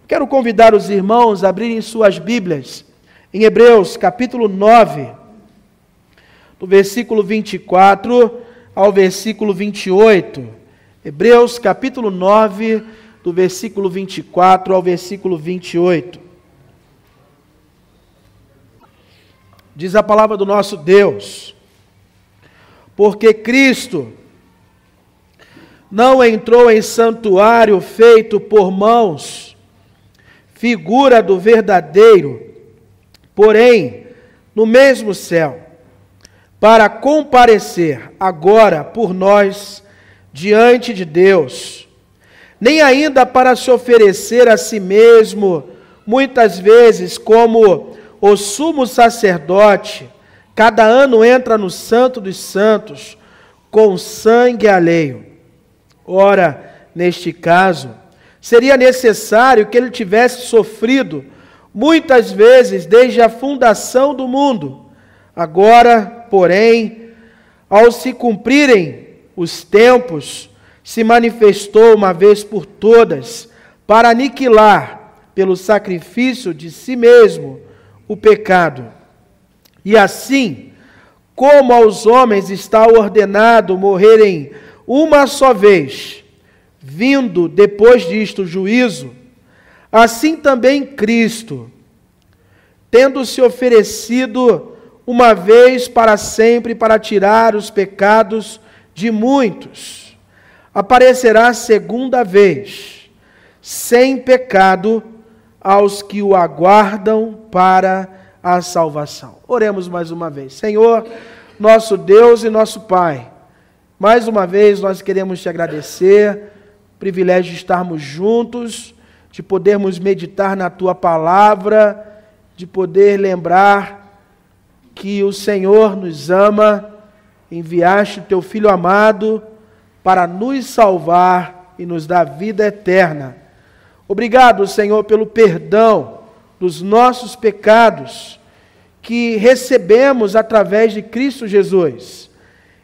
Quero convidar os irmãos a abrirem suas Bíblias em Hebreus capítulo 9, do versículo 24 ao versículo 28. Hebreus capítulo 9, do versículo 24 ao versículo 28. Diz a palavra do nosso Deus: porque Cristo não entrou em santuário feito por mãos, figura do verdadeiro, porém no mesmo céu, para comparecer agora por nós diante de Deus, nem ainda para se oferecer a si mesmo, muitas vezes como o sumo sacerdote, cada ano entra no Santo dos Santos com sangue alheio. Ora, neste caso, seria necessário que ele tivesse sofrido muitas vezes desde a fundação do mundo. Agora, porém, ao se cumprirem os tempos, se manifestou uma vez por todas para aniquilar, pelo sacrifício de si mesmo, o pecado. E assim, como aos homens está ordenado morrerem uma só vez, vindo depois disto o juízo, assim também Cristo, tendo se oferecido uma vez para sempre para tirar os pecados de muitos, aparecerá segunda vez, sem pecado, aos que o aguardam para a salvação. Oremos mais uma vez. Senhor, nosso Deus e nosso Pai, mais uma vez nós queremos te agradecer, privilégio de estarmos juntos, de podermos meditar na Tua Palavra, de poder lembrar que o Senhor nos ama, enviaste o Teu Filho amado para nos salvar e nos dar vida eterna. Obrigado, Senhor, pelo perdão dos nossos pecados que recebemos através de Cristo Jesus.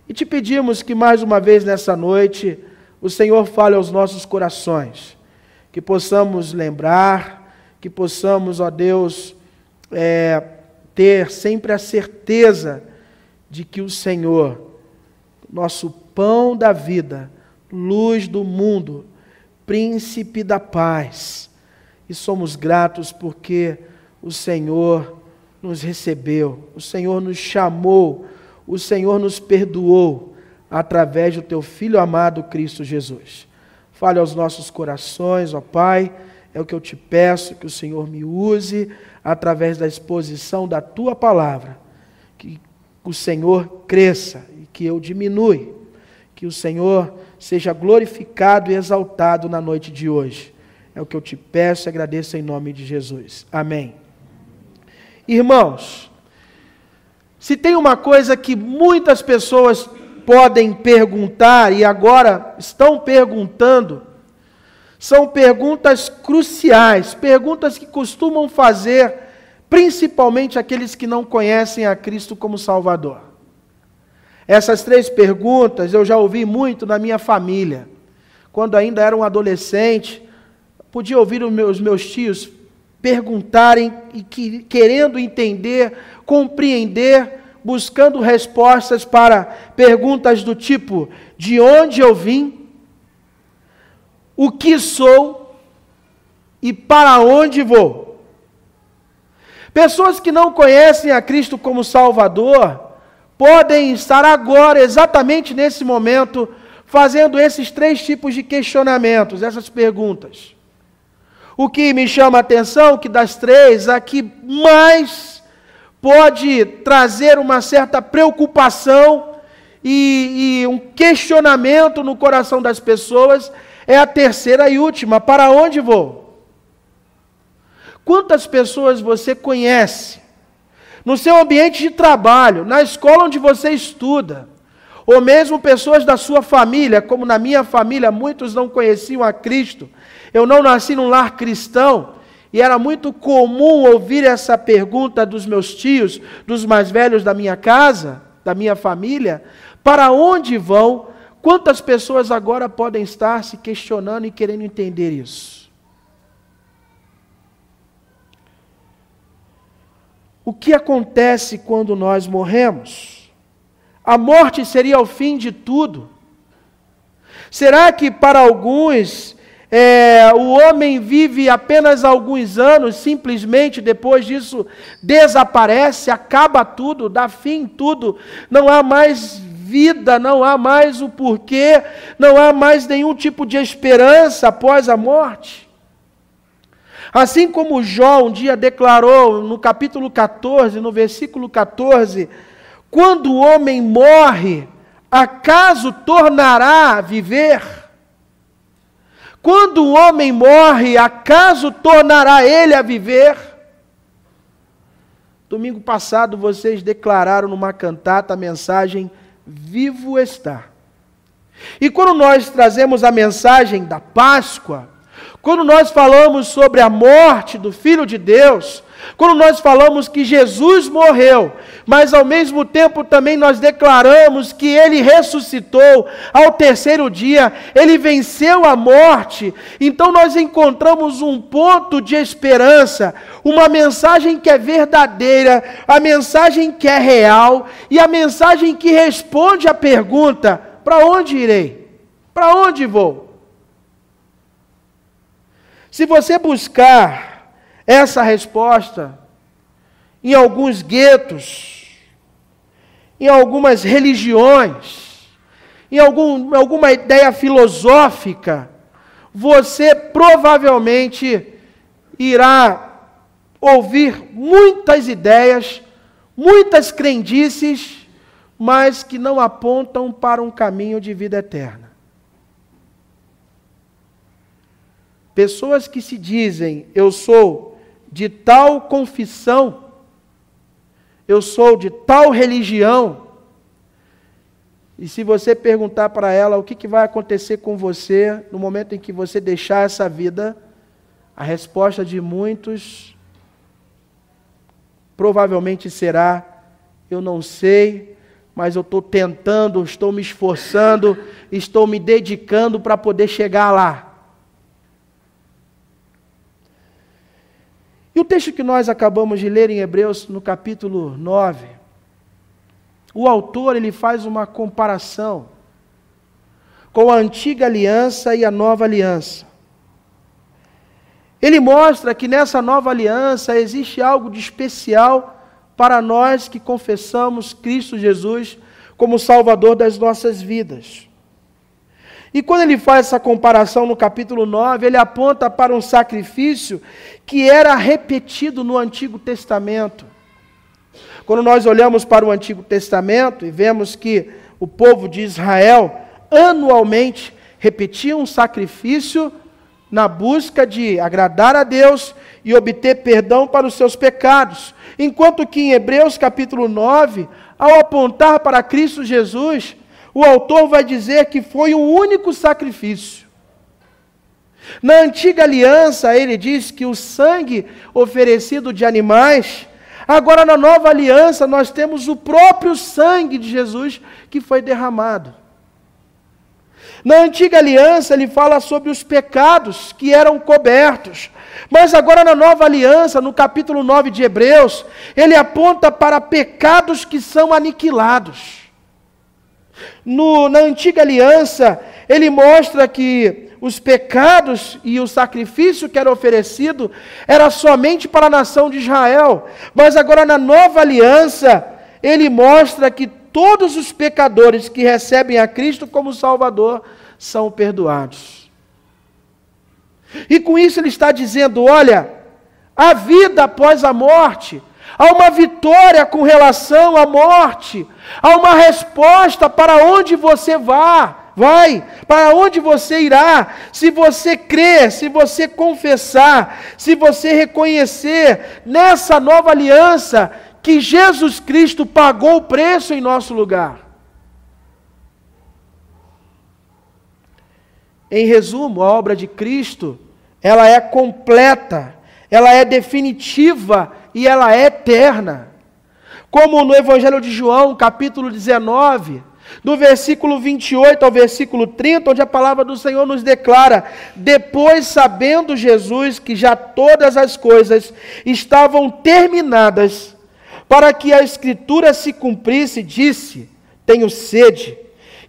E te pedimos que mais uma vez nessa noite o Senhor fale aos nossos corações, que possamos lembrar, que possamos, ó Deus, ter sempre a certeza de que o Senhor, nosso pão da vida, luz do mundo, príncipe da paz, e somos gratos porque o Senhor nos recebeu, o Senhor nos chamou, o Senhor nos perdoou, através do Teu Filho amado Cristo Jesus. Fale aos nossos corações, ó Pai, é o que eu te peço, que o Senhor me use através da exposição da Tua Palavra, que o Senhor cresça e que eu diminua, que o Senhor seja glorificado e exaltado na noite de hoje. É o que eu te peço e agradeço em nome de Jesus. Amém. Irmãos, se tem uma coisa que muitas pessoas podem perguntar, e agora estão perguntando, são perguntas cruciais, perguntas que costumam fazer, principalmente aqueles que não conhecem a Cristo como Salvador. Essas três perguntas eu já ouvi muito na minha família. Quando ainda era um adolescente, podia ouvir os meus tios perguntarem, e querendo entender, compreender, buscando respostas para perguntas do tipo: de onde eu vim, o que sou e para onde vou. Pessoas que não conhecem a Cristo como Salvador podem estar agora, exatamente nesse momento, fazendo esses três tipos de questionamentos, essas perguntas. O que me chama a atenção, que das três, a que mais pode trazer uma certa preocupação e um questionamento no coração das pessoas, é a terceira e última: para onde vou? Quantas pessoas você conhece no seu ambiente de trabalho, na escola onde você estuda, ou mesmo pessoas da sua família, como na minha família, muitos não conheciam a Cristo. Eu não nasci num lar cristão, e era muito comum ouvir essa pergunta dos meus tios, dos mais velhos da minha casa, da minha família: para onde vão? Quantas pessoas agora podem estar se questionando e querendo entender isso? O que acontece quando nós morremos? A morte seria o fim de tudo? Será que para alguns o homem vive apenas alguns anos, simplesmente depois disso desaparece, acaba tudo, dá fim em tudo, não há mais vida, não há mais o porquê, não há mais nenhum tipo de esperança após a morte? Assim como Jó um dia declarou no capítulo 14, no versículo 14, quando o homem morre, acaso tornará a viver? Quando o homem morre, acaso tornará ele a viver? Domingo passado vocês declararam numa cantata a mensagem Vivo está. E quando nós trazemos a mensagem da Páscoa, quando nós falamos sobre a morte do Filho de Deus, quando nós falamos que Jesus morreu, mas ao mesmo tempo também nós declaramos que Ele ressuscitou ao terceiro dia, Ele venceu a morte, então nós encontramos um ponto de esperança, uma mensagem que é verdadeira, a mensagem que é real e a mensagem que responde à pergunta: para onde irei? Para onde vou? Se você buscar essa resposta em alguns guetos, em algumas religiões, em alguma ideia filosófica, você provavelmente irá ouvir muitas ideias, muitas crendices, mas que não apontam para um caminho de vida eterna. Pessoas que se dizem, eu sou de tal confissão, eu sou de tal religião, e se você perguntar para ela o que vai acontecer com você no momento em que você deixar essa vida, a resposta de muitos provavelmente será: eu não sei, mas eu estou tentando, estou me esforçando, estou me dedicando para poder chegar lá. E o texto que nós acabamos de ler em Hebreus, no capítulo 9, o autor ele faz uma comparação com a antiga aliança e a nova aliança. Ele mostra que nessa nova aliança existe algo de especial para nós que confessamos Cristo Jesus como Salvador das nossas vidas. E quando ele faz essa comparação no capítulo 9, ele aponta para um sacrifício que era repetido no Antigo Testamento. Quando nós olhamos para o Antigo Testamento e vemos que o povo de Israel anualmente repetia um sacrifício na busca de agradar a Deus e obter perdão para os seus pecados. Enquanto que em Hebreus capítulo 9, ao apontar para Cristo Jesus, o autor vai dizer que foi um único sacrifício. Na antiga aliança, ele diz que o sangue oferecido de animais, agora na nova aliança nós temos o próprio sangue de Jesus que foi derramado. Na antiga aliança ele fala sobre os pecados que eram cobertos, mas agora na nova aliança, no capítulo 9 de Hebreus, ele aponta para pecados que são aniquilados. Na antiga aliança, ele mostra que os pecados e o sacrifício que era oferecido era somente para a nação de Israel. Mas agora na nova aliança, ele mostra que todos os pecadores que recebem a Cristo como Salvador são perdoados. E com isso ele está dizendo, olha, a vida após a morte, há uma vitória com relação à morte, há uma resposta para onde você vai, para onde você irá, se você crer, se você confessar, se você reconhecer nessa nova aliança que Jesus Cristo pagou o preço em nosso lugar. Em resumo, a obra de Cristo, ela é completa, ela é definitiva e ela é eterna. Como no Evangelho de João, capítulo 19, do versículo 28 ao versículo 30, onde a palavra do Senhor nos declara: depois, sabendo Jesus que já todas as coisas estavam terminadas, Para que a Escritura se cumprisse, disse: tenho sede.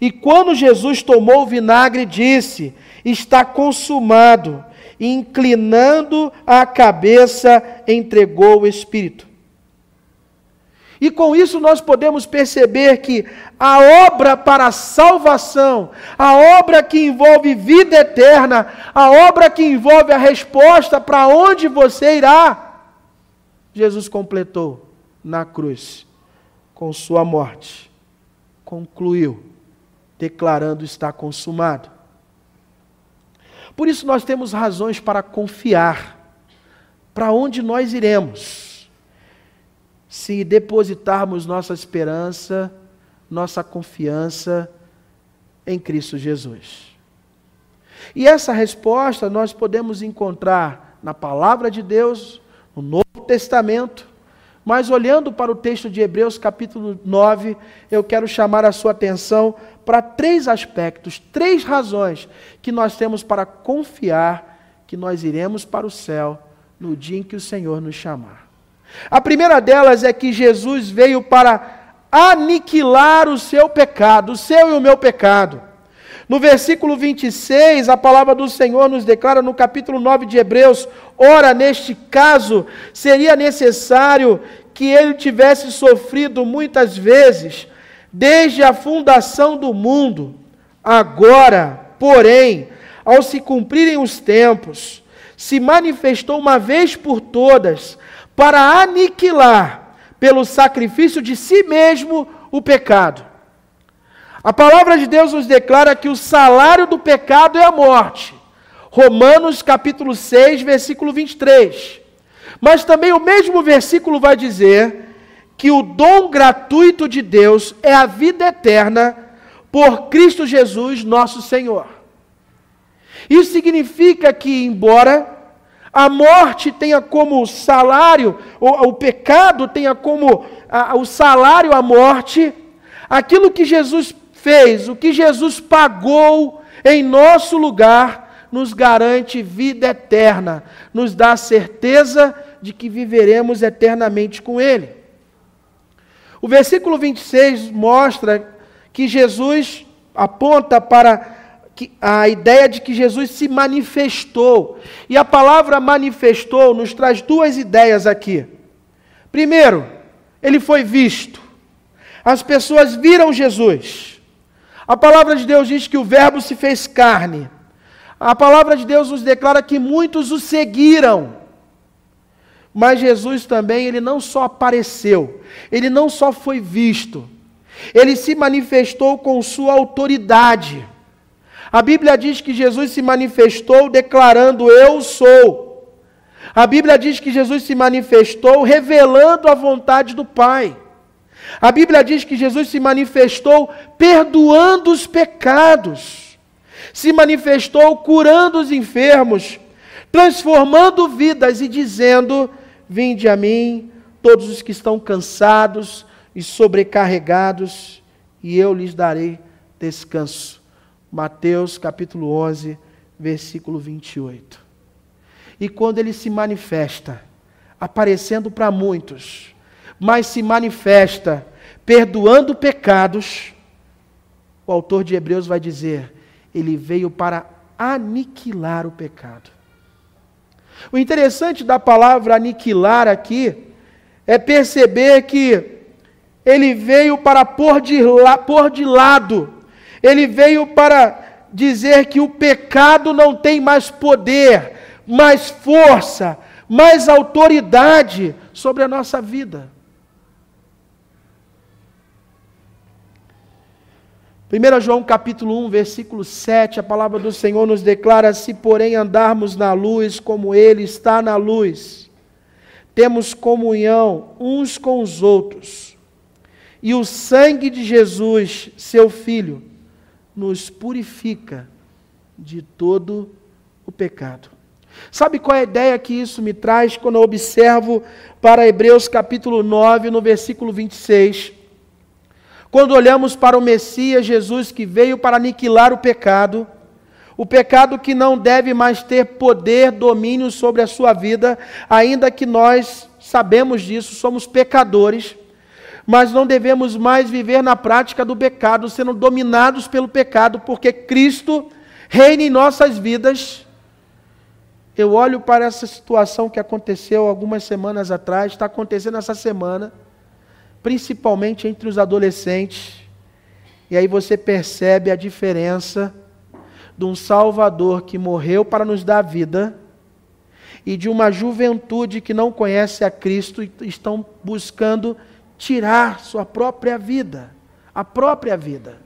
E quando Jesus tomou o vinagre, disse: está consumado. E inclinando a cabeça, entregou o Espírito. E com isso nós podemos perceber que a obra para a salvação, a obra que envolve vida eterna, a obra que envolve a resposta para onde você irá, Jesus completou na cruz, com sua morte. Concluiu, declarando: está consumado. Por isso nós temos razões para confiar para onde nós iremos, se depositarmos nossa esperança, nossa confiança em Cristo Jesus. E essa resposta nós podemos encontrar na Palavra de Deus, no Novo Testamento, mas olhando para o texto de Hebreus capítulo 9, eu quero chamar a sua atenção para 3 aspectos, 3 razões que nós temos para confiar que nós iremos para o céu no dia em que o Senhor nos chamar. A primeira delas é que Jesus veio para aniquilar o seu pecado, o seu e o meu pecado. No versículo 26, a palavra do Senhor nos declara no capítulo 9 de Hebreus: ora, neste caso, seria necessário que ele tivesse sofrido muitas vezes, desde a fundação do mundo. Agora, porém, ao se cumprirem os tempos, se manifestou uma vez por todas, para aniquilar, pelo sacrifício de si mesmo, o pecado. A palavra de Deus nos declara que o salário do pecado é a morte. Romanos capítulo 6, versículo 23. Mas também o mesmo versículo vai dizer que o dom gratuito de Deus é a vida eterna por Cristo Jesus, nosso Senhor. Isso significa que, embora a morte tenha como salário, o pecado tenha como o salário a morte, aquilo que Jesus fez, o que Jesus pagou em nosso lugar, nos garante vida eterna, nos dá a certeza de que viveremos eternamente com Ele. O versículo 26 mostra que Jesus aponta para a ideia de que Jesus se manifestou. E a palavra manifestou nos traz 2 ideias aqui. Primeiro, ele foi visto. As pessoas viram Jesus. A palavra de Deus diz que o Verbo se fez carne. A palavra de Deus nos declara que muitos o seguiram. Mas Jesus também, ele não só apareceu, ele não só foi visto, ele se manifestou com sua autoridade. A Bíblia diz que Jesus se manifestou declarando: eu sou. A Bíblia diz que Jesus se manifestou revelando a vontade do Pai. A Bíblia diz que Jesus se manifestou perdoando os pecados. Se manifestou curando os enfermos, transformando vidas e dizendo: vinde a mim, todos os que estão cansados e sobrecarregados, e eu lhes darei descanso. Mateus capítulo 11, versículo 28. E quando ele se manifesta, aparecendo para muitos, mas se manifesta perdoando pecados, o autor de Hebreus vai dizer: ele veio para aniquilar o pecado. O interessante da palavra aniquilar aqui é perceber que ele veio para pôr de lado. Ele veio para dizer que o pecado não tem mais poder, mais força, mais autoridade sobre a nossa vida. 1 João capítulo 1, versículo 7, a palavra do Senhor nos declara: se porém andarmos na luz como Ele está na luz, temos comunhão uns com os outros, e o sangue de Jesus, seu Filho, nos purifica de todo o pecado. Sabe qual é a ideia que isso me traz quando eu observo para Hebreus capítulo 9, no versículo 26? Quando olhamos para o Messias Jesus que veio para aniquilar o pecado, O pecado que não deve mais ter poder, domínio sobre a sua vida, ainda que nós sabemos disso, somos pecadores, mas não devemos mais viver na prática do pecado, sendo dominados pelo pecado, porque Cristo reina em nossas vidas. Eu olho para essa situação que aconteceu algumas semanas atrás, está acontecendo essa semana, principalmente entre os adolescentes, e aí você percebe a diferença de um Salvador que morreu para nos dar vida e de uma juventude que não conhece a Cristo e estão buscando tirar sua própria vida, a própria vida.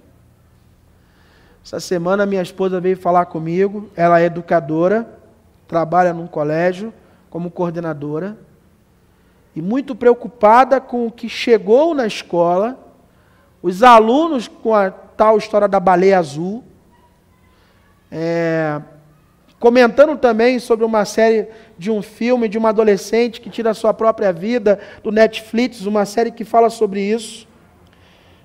Essa semana minha esposa veio falar comigo, ela é educadora, trabalha num colégio como coordenadora, e muito preocupada com o que chegou na escola, os alunos com a tal história da baleia azul, comentando também sobre uma série de um filme de uma adolescente que tira a sua própria vida, do Netflix, uma série que fala sobre isso.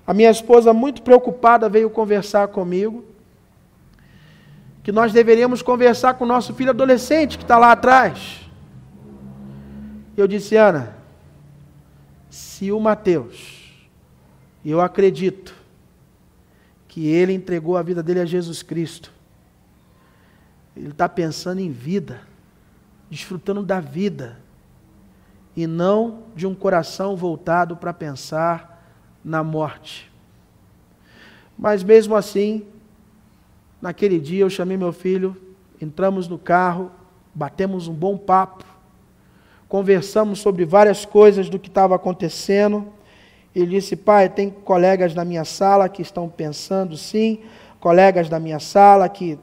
A minha esposa, muito preocupada, veio conversar comigo, que nós deveríamos conversar com o nosso filho adolescente, que está lá atrás. Eu disse, Ana, se o Mateus, eu acredito que ele entregou a vida dele a Jesus Cristo, ele está pensando em vida, desfrutando da vida, e não de um coração voltado para pensar na morte. Mas mesmo assim, naquele dia eu chamei meu filho, entramos no carro, batemos um bom papo, conversamos sobre várias coisas do que estava acontecendo. Ele disse, pai, tem colegas na minha sala que estão pensando sim, colegas da minha sala que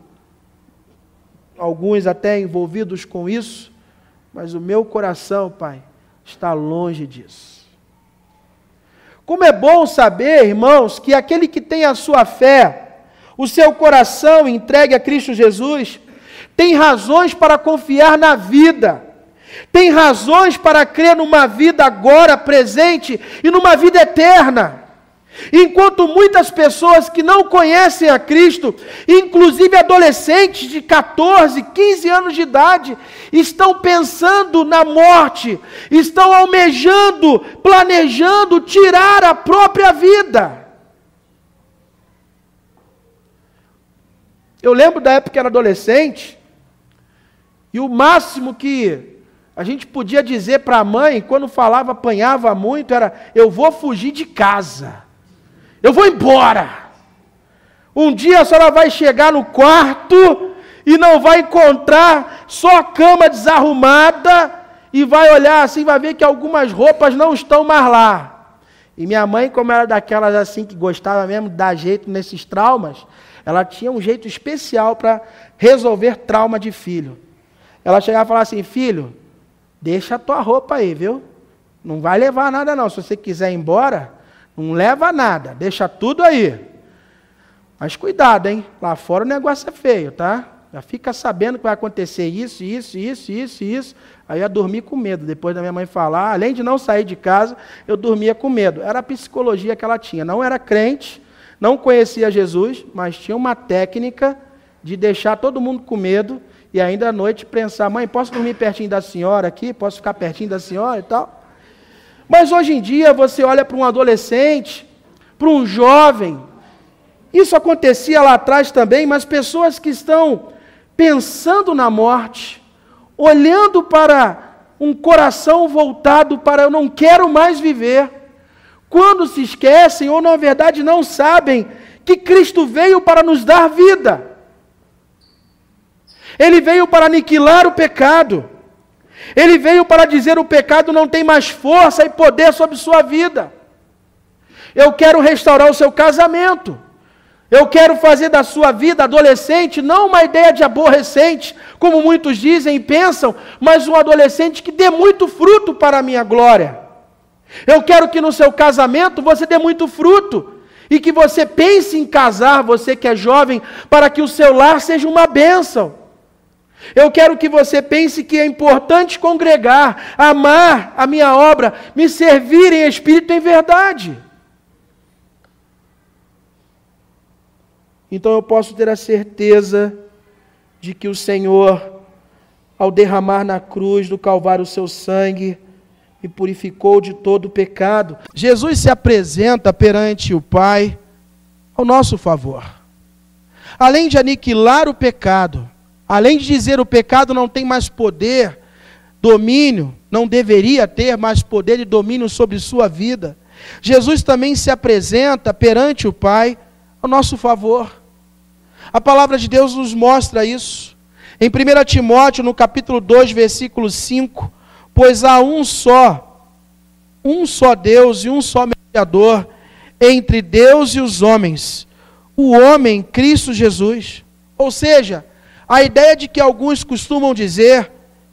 alguns até envolvidos com isso, mas o meu coração, pai, está longe disso. Como é bom saber, irmãos, que aquele que tem a sua fé, o seu coração entregue a Cristo Jesus, tem razões para confiar na vida, tem razões para crer numa vida agora presente e numa vida eterna. Enquanto muitas pessoas que não conhecem a Cristo, inclusive adolescentes de 14, 15 anos de idade, estão pensando na morte, estão almejando, planejando tirar a própria vida. Eu lembro da época que era adolescente, e o máximo que a gente podia dizer para a mãe, quando falava, apanhava muito, era, eu vou fugir de casa. Eu vou embora. Um dia a senhora vai chegar no quarto e não vai encontrar só a cama desarrumada e vai olhar assim, vai ver que algumas roupas não estão mais lá. E minha mãe, como era daquelas assim que gostava mesmo de dar jeito nesses traumas, ela tinha um jeito especial para resolver trauma de filho. Ela chegava e falava assim, filho, deixa a tua roupa aí, viu? Não vai levar nada não, se você quiser ir embora, não leva nada, deixa tudo aí. Mas cuidado, hein? Lá fora o negócio é feio, tá? Já fica sabendo que vai acontecer isso. Aí eu ia dormir com medo. Depois da minha mãe falar, além de não sair de casa, eu dormia com medo. Era a psicologia que ela tinha. Não era crente, não conhecia Jesus, mas tinha uma técnica de deixar todo mundo com medo e ainda à noite pensar, mãe, posso dormir pertinho da senhora aqui? Posso ficar pertinho da senhora e tal? Mas hoje em dia você olha para um adolescente, para um jovem, isso acontecia lá atrás também, mas pessoas que estão pensando na morte, olhando para um coração voltado para eu não quero mais viver, quando se esquecem ou na verdade não sabem que Cristo veio para nos dar vida. Ele veio para aniquilar o pecado. Ele veio para dizer o pecado não tem mais força e poder sobre sua vida. Eu quero restaurar o seu casamento. Eu quero fazer da sua vida adolescente não uma ideia de aborrecente, como muitos dizem e pensam, mas um adolescente que dê muito fruto para a minha glória. Eu quero que no seu casamento você dê muito fruto e que você pense em casar, você que é jovem, para que o seu lar seja uma bênção. Eu quero que você pense que é importante congregar, amar a minha obra, me servir em espírito e em verdade. Então eu posso ter a certeza de que o Senhor, ao derramar na cruz do Calvário o seu sangue, me purificou de todo o pecado. Jesus se apresenta perante o Pai ao nosso favor. Além de aniquilar o pecado, além de dizer o pecado não tem mais poder, domínio, não deveria ter mais poder e domínio sobre sua vida, Jesus também se apresenta perante o Pai ao nosso favor. A palavra de Deus nos mostra isso. Em 1 Timóteo, no capítulo 2, versículo 5, pois há um só Deus e um só mediador entre Deus e os homens, o homem Cristo Jesus. Ou seja, a ideia de que alguns costumam dizer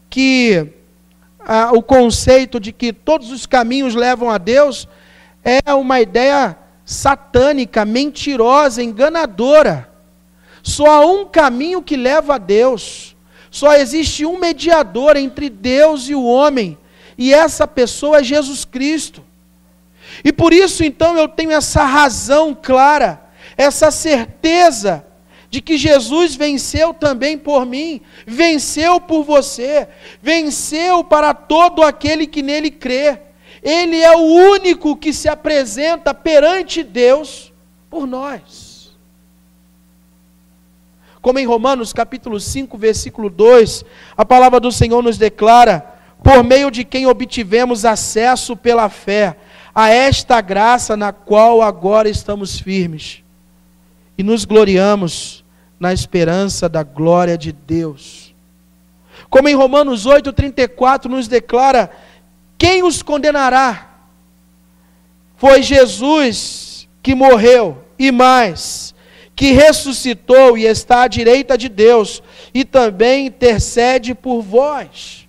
que o conceito de que todos os caminhos levam a Deus é uma ideia satânica, mentirosa, enganadora. Só há um caminho que leva a Deus. Só existe um mediador entre Deus e o homem. E essa pessoa é Jesus Cristo. E por isso então eu tenho essa razão clara, essa certeza de que Jesus venceu também por mim, venceu por você, venceu para todo aquele que nele crê. Ele é o único que se apresenta perante Deus por nós. Como em Romanos capítulo 5, versículo 2, a palavra do Senhor nos declara, por meio de quem obtivemos acesso pela fé a esta graça na qual agora estamos firmes e nos gloriamos na esperança da glória de Deus. Como em Romanos 8:34 nos declara, quem os condenará? Foi Jesus que morreu e mais, que ressuscitou e está à direita de Deus e também intercede por vós.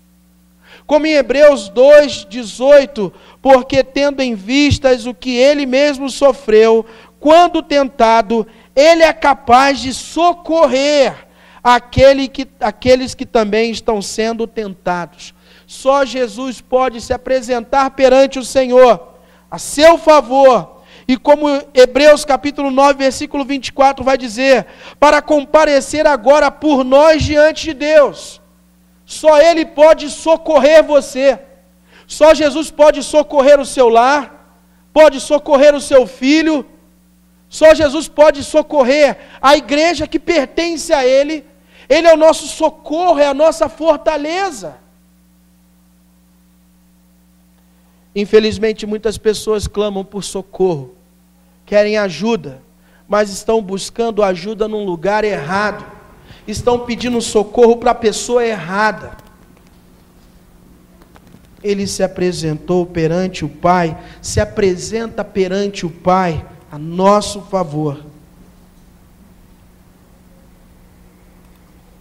Como em Hebreus 2:18, porque tendo em vistas o que ele mesmo sofreu, quando tentado, ele é capaz de socorrer aqueles que também estão sendo tentados. Só Jesus pode se apresentar perante o Senhor, a seu favor, e como Hebreus capítulo 9, versículo 24 vai dizer, para comparecer agora por nós diante de Deus. Só Ele pode socorrer você. Só Jesus pode socorrer o seu lar, pode socorrer o seu filho. Só Jesus pode socorrer a igreja que pertence a Ele. Ele é o nosso socorro, é a nossa fortaleza. Infelizmente, muitas pessoas clamam por socorro, querem ajuda, mas estão buscando ajuda num lugar errado. Estão pedindo socorro para a pessoa errada. Ele se apresentou perante o Pai, se apresenta perante o Pai a nosso favor,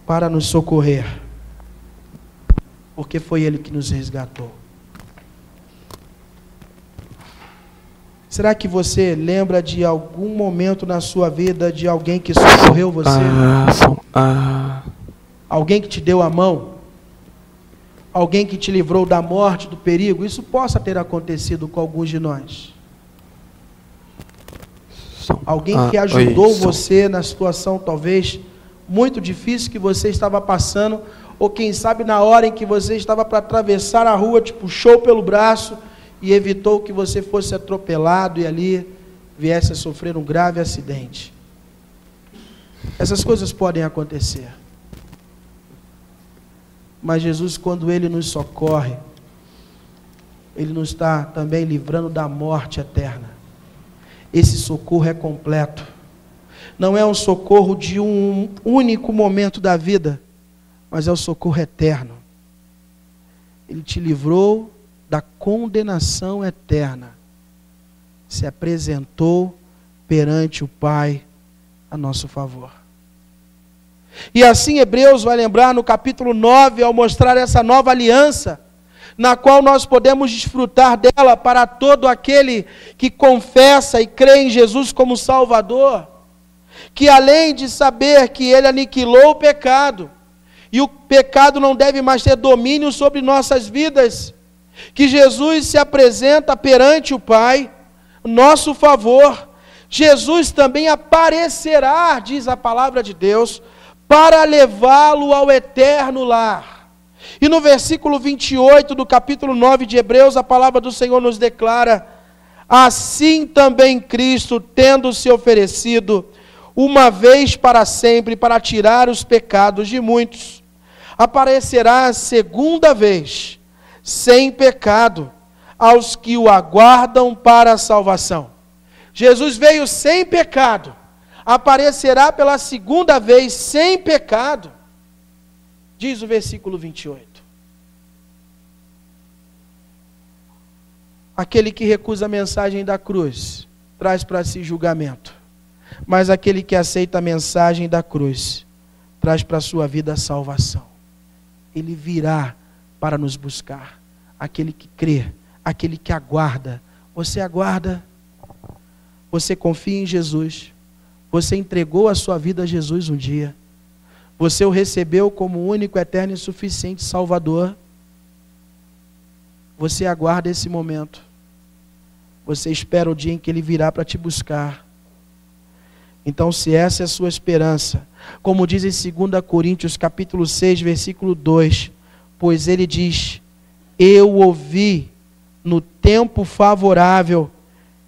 para nos socorrer, porque foi Ele que nos resgatou. Será que você lembra de algum momento na sua vida de alguém que socorreu você? Alguém que te deu a mão? Alguém que te livrou da morte, do perigo? Isso possa ter acontecido com alguns de nós. Alguém que ajudou você na situação talvez muito difícil que você estava passando, ou quem sabe na hora em que você estava para atravessar a rua, te puxou pelo braço e evitou que você fosse atropelado e ali viesse a sofrer um grave acidente. Essas coisas podem acontecer. Mas Jesus, quando Ele nos socorre, Ele nos está também livrando da morte eterna. Esse socorro é completo. Não é um socorro de um único momento da vida, mas é o socorro eterno. Ele te livrou da condenação eterna. Se apresentou perante o Pai a nosso favor. E assim Hebreus vai lembrar no capítulo 9, ao mostrar essa nova aliança, na qual nós podemos desfrutar dela para todo aquele que confessa e crê em Jesus como Salvador, que além de saber que Ele aniquilou o pecado, e o pecado não deve mais ter domínio sobre nossas vidas, que Jesus se apresenta perante o Pai, nosso favor. Jesus também aparecerá, diz a palavra de Deus, para levá-lo ao eterno lar. E no versículo 28 do capítulo 9 de Hebreus, a palavra do Senhor nos declara: assim também Cristo, tendo se oferecido uma vez para sempre para tirar os pecados de muitos, aparecerá a segunda vez, sem pecado, aos que o aguardam para a salvação. Jesus veio sem pecado, aparecerá pela segunda vez sem pecado, diz o versículo 28. Aquele que recusa a mensagem da cruz, traz para si julgamento. Mas aquele que aceita a mensagem da cruz, traz para a sua vida a salvação. Ele virá para nos buscar. Aquele que crê, aquele que aguarda. Você aguarda? Você confia em Jesus? Você entregou a sua vida a Jesus um dia? Você o recebeu como único, eterno e suficiente Salvador? Você aguarda esse momento. Você espera o dia em que Ele virá para te buscar. Então, se essa é a sua esperança, como diz em 2 Coríntios capítulo 6, versículo 2, pois ele diz: eu ouvi no tempo favorável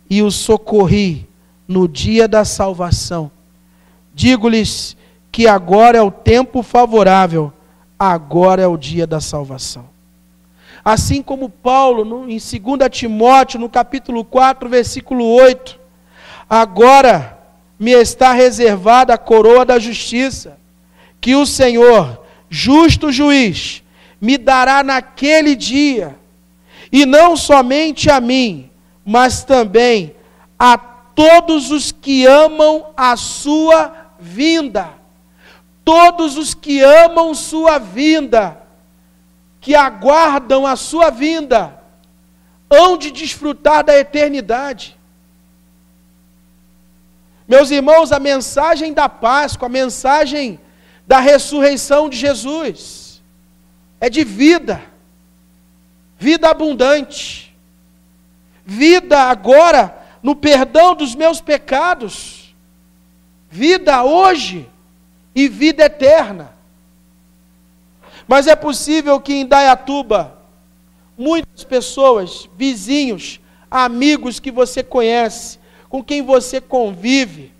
e o socorri no dia da salvação. Digo-lhes que agora é o tempo favorável, agora é o dia da salvação. Assim como Paulo, em 2 Timóteo, no capítulo 4, versículo 8, agora me está reservada a coroa da justiça, que o Senhor, justo juiz, me dará naquele dia, e não somente a mim, mas também a todos os que amam a sua vinda. Todos os que amam sua vinda, que aguardam a sua vinda, hão de desfrutar da eternidade. Meus irmãos, a mensagem da Páscoa, a mensagem da ressurreição de Jesus, é de vida, vida abundante, vida agora no perdão dos meus pecados, vida hoje e vida eterna. Mas é possível que em Indaiatuba, muitas pessoas, vizinhos, amigos que você conhece, com quem você convive,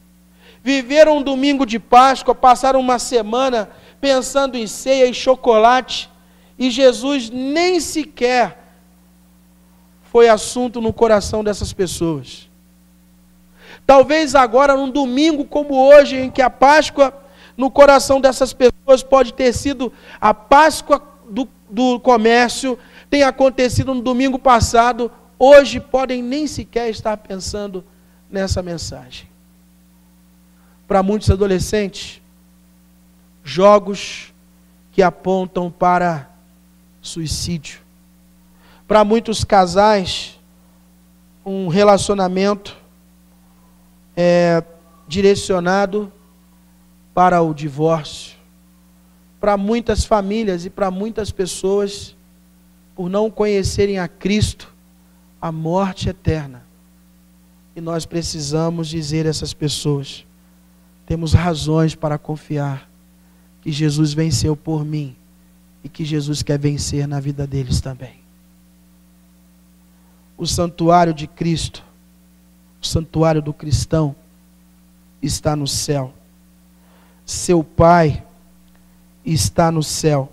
viveram um domingo de Páscoa, passaram uma semana pensando em ceia e chocolate, e Jesus nem sequer foi assunto no coração dessas pessoas. Talvez agora, num domingo como hoje, em que a Páscoa no coração dessas pessoas pode ter sido a Páscoa do comércio, tenha acontecido no domingo passado, hoje podem nem sequer estar pensando nessa mensagem. Para muitos adolescentes, jogos que apontam para suicídio. Para muitos casais, um relacionamento direcionado para o divórcio. Para muitas famílias e para muitas pessoas, por não conhecerem a Cristo, a morte eterna. E nós precisamos dizer a essas pessoas: temos razões para confiar que Jesus venceu por mim e que Jesus quer vencer na vida deles também. O santuário de Cristo, o santuário do cristão, está no céu. Seu Pai está no céu.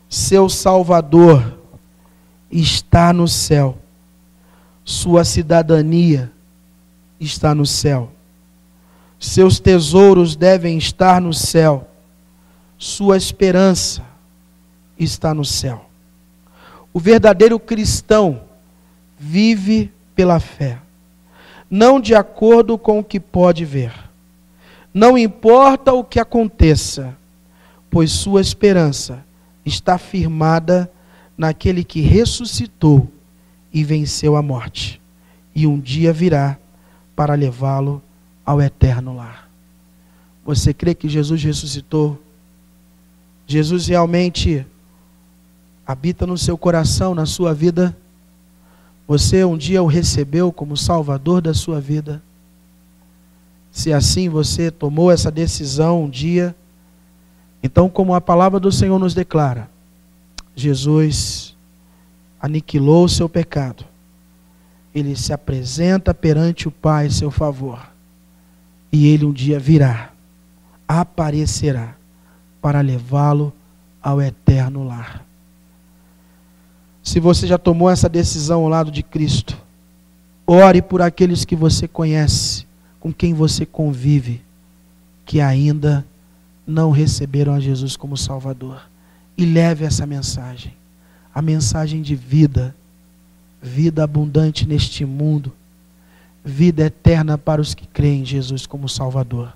Seu Salvador está no céu. Sua cidadania está no céu. Seus tesouros devem estar no céu. Sua esperança está no céu. O verdadeiro cristão vive pela fé, não de acordo com o que pode ver. Não importa o que aconteça, pois sua esperança está firmada naquele que ressuscitou e venceu a morte, e um dia virá para levá-lo ao eterno lar. Você crê que Jesus ressuscitou? Jesus realmente habita no seu coração, na sua vida? Você um dia o recebeu como Salvador da sua vida? Se assim você tomou essa decisão um dia, Então, como a palavra do Senhor nos declara, Jesus aniquilou o seu pecado. Ele se apresenta perante o Pai em seu favor. E Ele um dia virá, aparecerá, para levá-lo ao eterno lar. Se você já tomou essa decisão ao lado de Cristo, ore por aqueles que você conhece, com quem você convive, que ainda não receberam a Jesus como Salvador. E leve essa mensagem, a mensagem de vida, vida abundante neste mundo, vida eterna para os que creem em Jesus como Salvador.